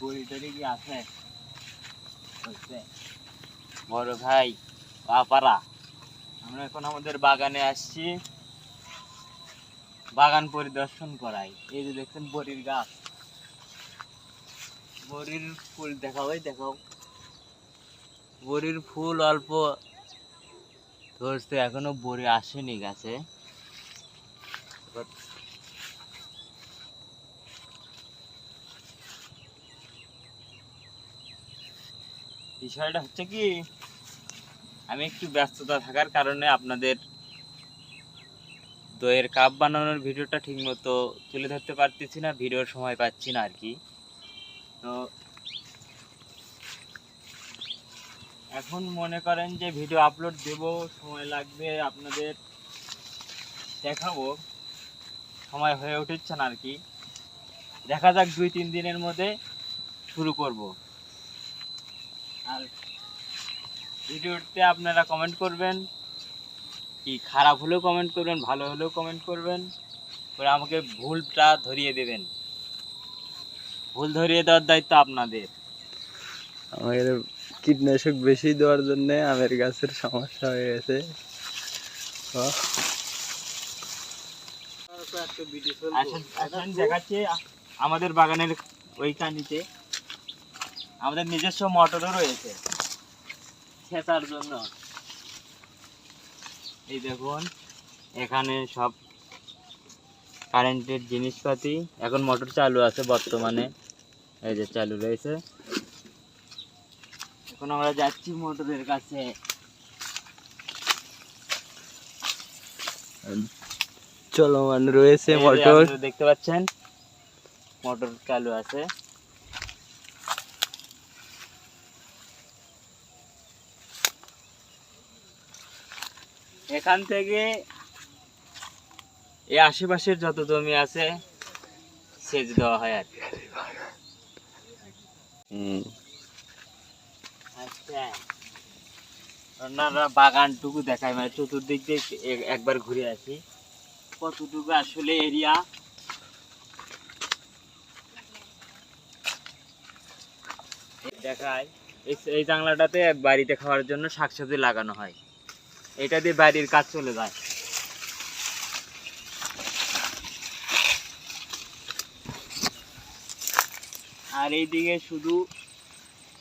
বড়িটারি কি আছে বড় ভাই পাপারা, আমরা এখন আমাদের বাগানে আসছি বাগান পরিদর্শন করাই। এই যে দেখছেন বড়ির গাছ, বড়ির ফুল দেখাও, দেখাও বড়ির ফুল অল্প ধরছে, এখনো বড়ি আসেনি গাছে। বিষয়টা হচ্ছে কি, আমি একটু ব্যস্ততা থাকার কারণে আপনাদের দইয়ের কাপ বানানোর ভিডিওটা ঠিক মতো তুলে ধরতে পারতেছি না, ভিডিওর সময় পাচ্ছি না আর কি। তো এখন মনে করেন যে ভিডিও আপলোড দেব, সময় লাগবে, আপনাদের দেখাবো, সময় হয়ে উঠছে না আর কি। দেখা যাক 2-3 দিনের মধ্যে শুরু করব। আর ভিডিওতে আপনারা কমেন্ট করবেন, কি খারাপ হলেও কমেন্ট করবেন, ভালো হলেও কমেন্ট করবেন, পরে আমাকে ভুলটা ধরিয়ে দেবেন। ভুল ধরিয়ে দেওয়ার দায়িত্ব আপনাদের। আমাদের কীটনাশক বেশি দেওয়ার জন্য আমের গাছের সমস্যা হয়ে গেছে। দেখাচ্ছি আমাদের বাগানের ওই কানিতে আমাদের নিজস্ব মোটরও রয়েছে সেচার জন্য। এই দেখুন এখানে সব কারেন্টের জিনিসপাতি, এখন মোটর চালু আছে বর্তমানে, এই যে চালু রয়েছে। এখন আমরা যাচ্ছি মোটরের কাছে। চলমান রয়েছে মোটর, দেখতে পাচ্ছেন মোটর চালু আছে। এখান থেকে এই আশেপাশের যত জমি আছে সেচ দেওয়া হয় আর কি। আচ্ছা, আপনারা বাগানটুকু দেখায়, মানে চতুর্দিক দিয়ে একবার ঘুরে আসি কতটুকু আসলে এরিয়া। দেখায় এই জানলাটাতে বাড়িতে খাওয়ার জন্য শাকসবজি লাগানো হয়, এটা দিয়ে বাড়ির কাজ চলে যায়। আর এইদিকে শুধু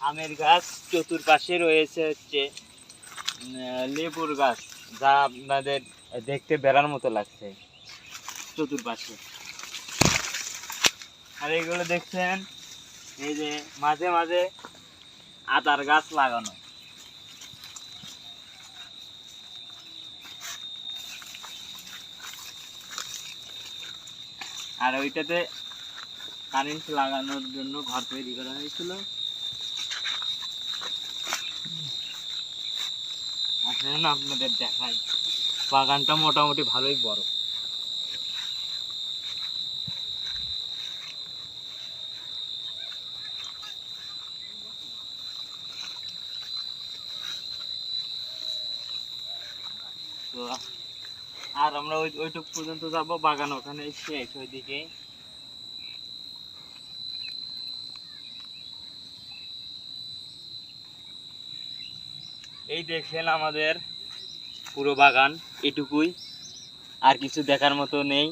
আমের গাছ, চতুর্পাশে রয়েছে হচ্ছে লেবুর গাছ, যা আপনাদের দেখতে বেড়ার মতো লাগছে চতুর্পাশে। আর এইগুলো দেখছেন, এই যে মাঝে মাঝে আদার গাছ লাগানো। আর ওইটাতে কারেন্ট লাগানোর জন্য ঘর তৈরি করা হয়েছিল। আসলে না আপনাদের দেখাই, বাগানটা মোটামুটি ভালোই বড়। তো আর আমরা ওইটুক পর্যন্ত যাব, বাগান ওখানে শেষ ওইদিকে। এই দেখেন আমাদের পুরো বাগান এটুকুই, আর কিছু দেখার মতো নেই।